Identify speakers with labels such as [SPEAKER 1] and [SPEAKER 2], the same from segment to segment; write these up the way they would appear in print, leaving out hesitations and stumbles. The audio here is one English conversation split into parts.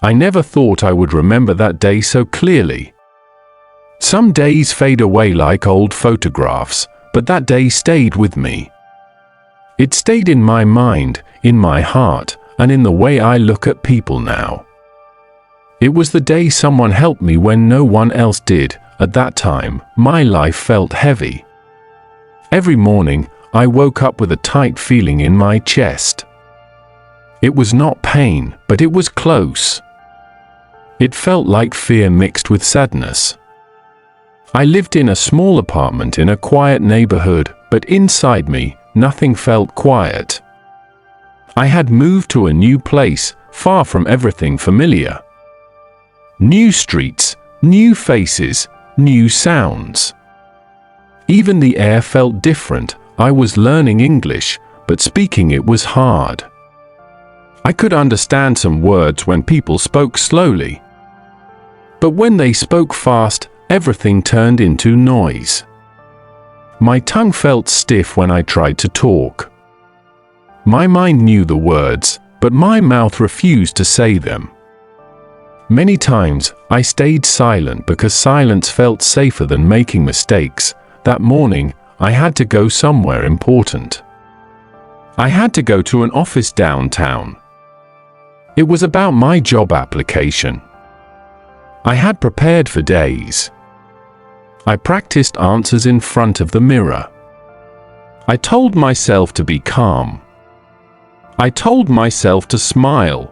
[SPEAKER 1] I never thought I would remember that day so clearly. Some days fade away like old photographs, but that day stayed with me. It stayed in my mind, in my heart, and in the way I look at people now. It was the day someone helped me when no one else did. At that time, my life felt heavy. Every morning, I woke up with a tight feeling in my chest. It was not pain, but it was close. It felt like fear mixed with sadness. I lived in a small apartment in a quiet neighborhood, but inside me, nothing felt quiet. I had moved to a new place, far from everything familiar. New streets, new faces, new sounds. Even the air felt different. I was learning English, but speaking it was hard. I could understand some words when people spoke slowly. But when they spoke fast, everything turned into noise. My tongue felt stiff when I tried to talk. My mind knew the words, but my mouth refused to say them. Many times, I stayed silent because silence felt safer than making mistakes. That morning, I had to go somewhere important. I had to go to an office downtown. It was about my job application. I had prepared for days. I practiced answers in front of the mirror. I told myself to be calm. I told myself to smile.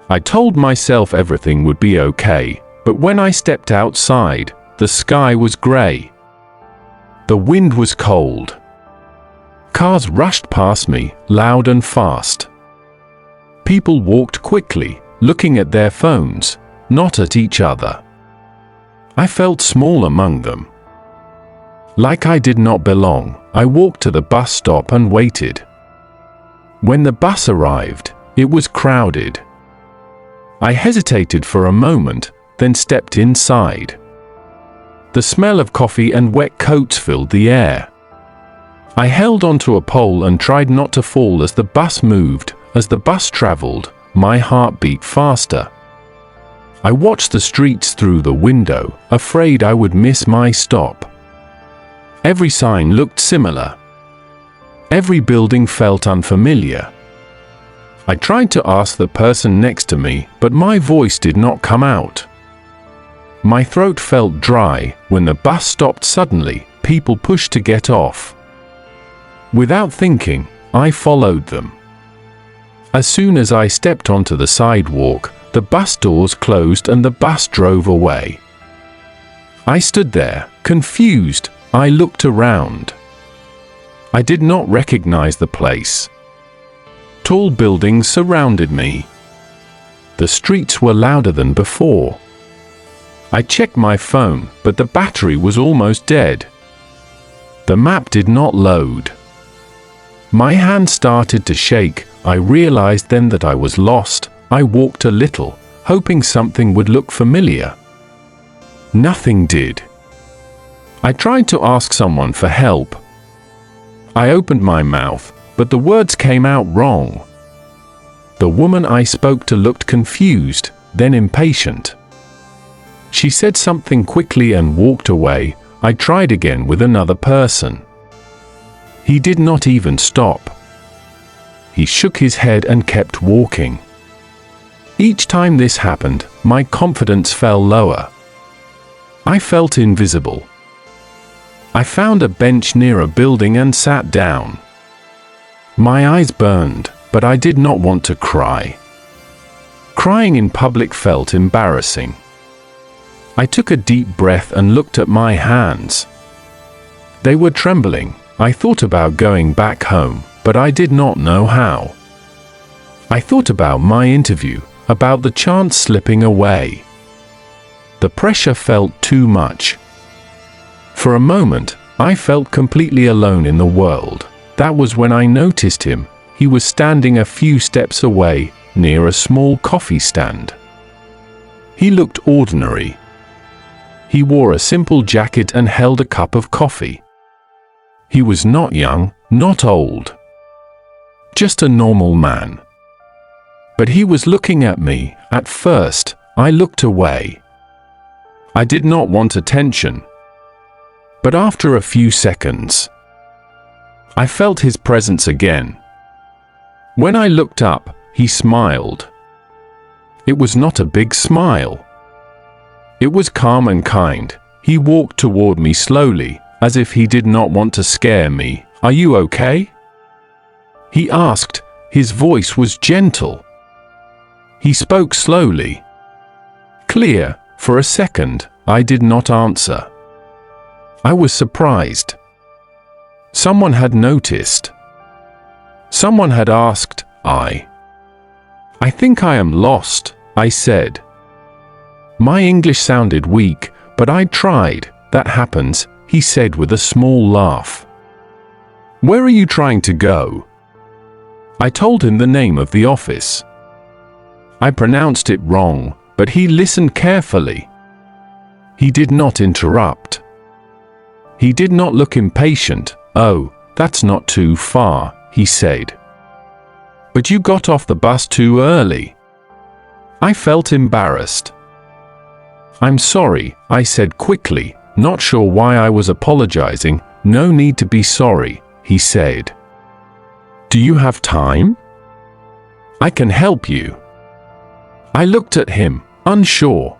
[SPEAKER 1] I told myself everything would be okay, but when I stepped outside, the sky was gray. The wind was cold. Cars rushed past me, loud and fast. People walked quickly, looking at their phones, not at each other. I felt small among them. Like I did not belong, I walked to the bus stop and waited. When the bus arrived, it was crowded. I hesitated for a moment, then stepped inside. The smell of coffee and wet coats filled the air. I held onto a pole and tried not to fall as the bus moved. As the bus traveled, my heart beat faster. I watched the streets through the window, afraid I would miss my stop. Every sign looked similar. Every building felt unfamiliar. I tried to ask the person next to me, but my voice did not come out. My throat felt dry. When the bus stopped suddenly, people pushed to get off. Without thinking, I followed them. As soon as I stepped onto the sidewalk, the bus doors closed and the bus drove away. I stood there, confused. I looked around. I did not recognize the place. Tall buildings surrounded me. The streets were louder than before. I checked my phone, but the battery was almost dead. The map did not load. My hand started to shake. I realized then that I was lost. I walked a little, hoping something would look familiar. Nothing did. I tried to ask someone for help. I opened my mouth, but the words came out wrong. The woman I spoke to looked confused, then impatient. She said something quickly and walked away. I tried again with another person. He did not even stop. He shook his head and kept walking. Each time this happened, my confidence fell lower. I felt invisible. I found a bench near a building and sat down. My eyes burned, but I did not want to cry. Crying in public felt embarrassing. I took a deep breath and looked at my hands. They were trembling. I thought about going back home, but I did not know how. I thought about my interview, about the chance slipping away. The pressure felt too much. For a moment, I felt completely alone in the world. That was when I noticed him. He was standing a few steps away, near a small coffee stand. He looked ordinary. He wore a simple jacket and held a cup of coffee. He was not young, not old. Just a normal man. But he was looking at me. At first, I looked away. I did not want attention. But after a few seconds, I felt his presence again. When I looked up, he smiled. It was not a big smile. It was calm and kind. He walked toward me slowly, as if he did not want to scare me. "Are you okay?" he asked. His voice was gentle. He spoke slowly. Clear. For a second, I did not answer. I was surprised. Someone had noticed. Someone had asked. I think I am lost, I said. My English sounded weak, but I tried. That happens, he said with a small laugh. Where are you trying to go? I told him the name of the office. I pronounced it wrong, but he listened carefully. He did not interrupt. He did not look impatient. "Oh, that's not too far," he said. "But you got off the bus too early." I felt embarrassed. "I'm sorry," I said quickly, not sure why I was apologizing. "No need to be sorry," he said. "Do you have time? I can help you." I looked at him, unsure.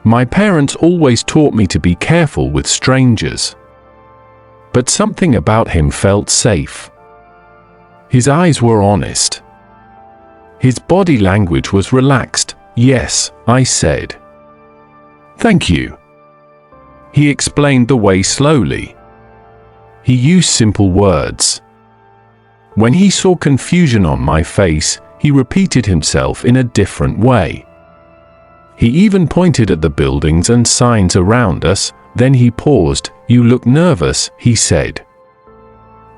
[SPEAKER 1] My parents always taught me to be careful with strangers. But something about him felt safe. His eyes were honest. His body language was relaxed. "Yes," I said. "Thank you." He explained the way slowly. He used simple words. When he saw confusion on my face, he repeated himself in a different way. He even pointed at the buildings and signs around us. Then he paused. "You look nervous," he said.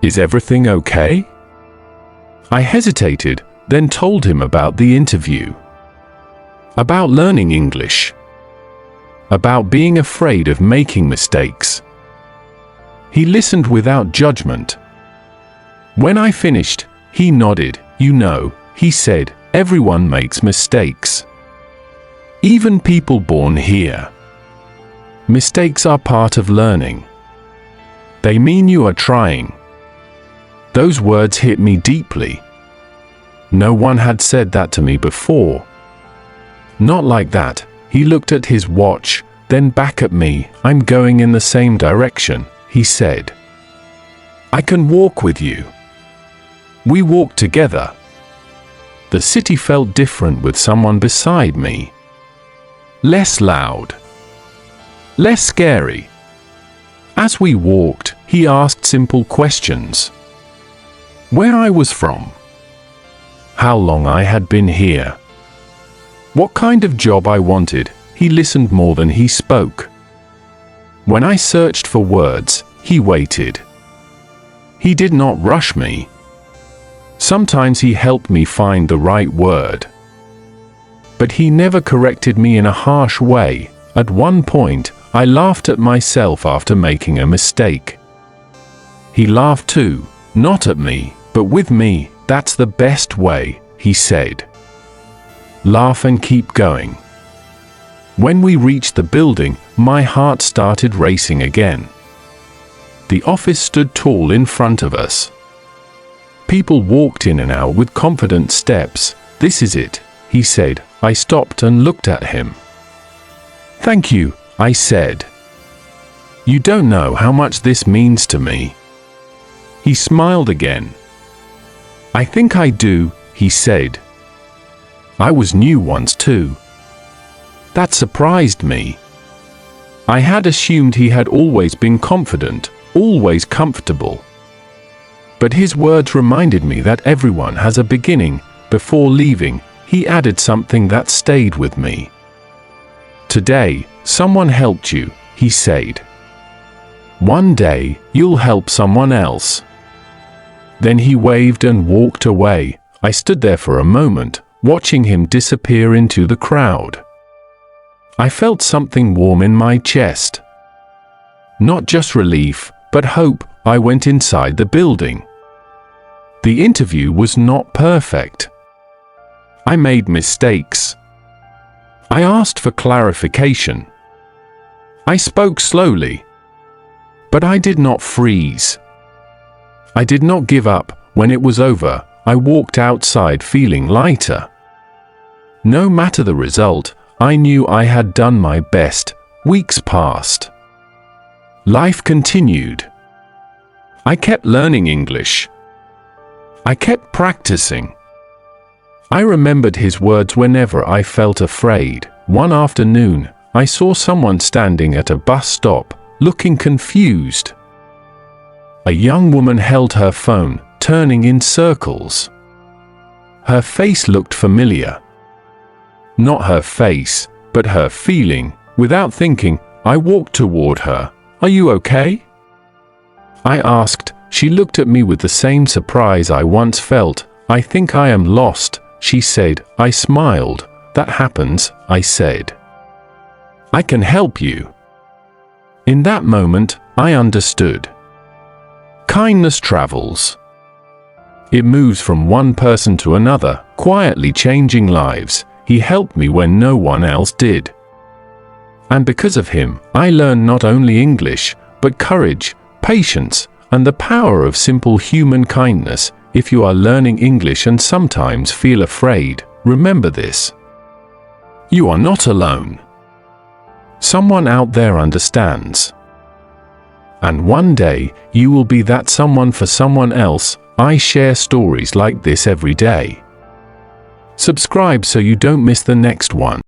[SPEAKER 1] "Is everything okay?" I hesitated, then told him about the interview. About learning English. About being afraid of making mistakes. He listened without judgment. When I finished, he nodded. "You know," he said, "everyone makes mistakes. Even people born here. Mistakes are part of learning. They mean you are trying." Those words hit me deeply. No one had said that to me before. Not like that. He looked at his watch, then back at me. "I'm going in the same direction," he said. "I can walk with you." We walked together. The city felt different with someone beside me. Less loud. Less scary. As we walked, he asked simple questions. Where I was from. How long I had been here. What kind of job I wanted. He listened more than he spoke. When I searched for words, he waited. He did not rush me. Sometimes he helped me find the right word. But he never corrected me in a harsh way. At one point, I laughed at myself after making a mistake. He laughed too, not at me, but with me. "That's the best way," he said. "Laugh and keep going." When we reached the building, my heart started racing again. The office stood tall in front of us. People walked in and out with confident steps. "This is it," he said. I stopped and looked at him. "Thank you," I said. "You don't know how much this means to me." He smiled again. "I think I do," he said. I was new once too. That surprised me. I had assumed he had always been confident, always comfortable. But his words reminded me that everyone has a beginning. Before leaving, he added something that stayed with me. "Today, someone helped you," he said. "One day, you'll help someone else." Then he waved and walked away. I stood there for a moment, watching him disappear into the crowd. I felt something warm in my chest. Not just relief, but hope. I went inside the building. The interview was not perfect. I made mistakes. I asked for clarification. I spoke slowly. But I did not freeze. I did not give up. When it was over, I walked outside feeling lighter. No matter the result, I knew I had done my best. Weeks passed. Life continued. I kept learning English. I kept practicing. I remembered his words whenever I felt afraid. One afternoon, I saw someone standing at a bus stop, looking confused. A young woman held her phone, turning in circles. Her face looked familiar. Not her face, but her feeling. Without thinking, I walked toward her. "Are you okay?" I asked. She looked at me with the same surprise I once felt. "I think I am lost," she said. I smiled. "That happens," I said. "I can help you." In that moment, I understood. Kindness travels. It moves from one person to another, quietly changing lives. He helped me when no one else did. And because of him, I learned not only English, but courage, patience, and the power of simple human kindness. If you are learning English and sometimes feel afraid, remember this. You are not alone. Someone out there understands. And one day, you will be that someone for someone else. I share stories like this every day. Subscribe so you don't miss the next one.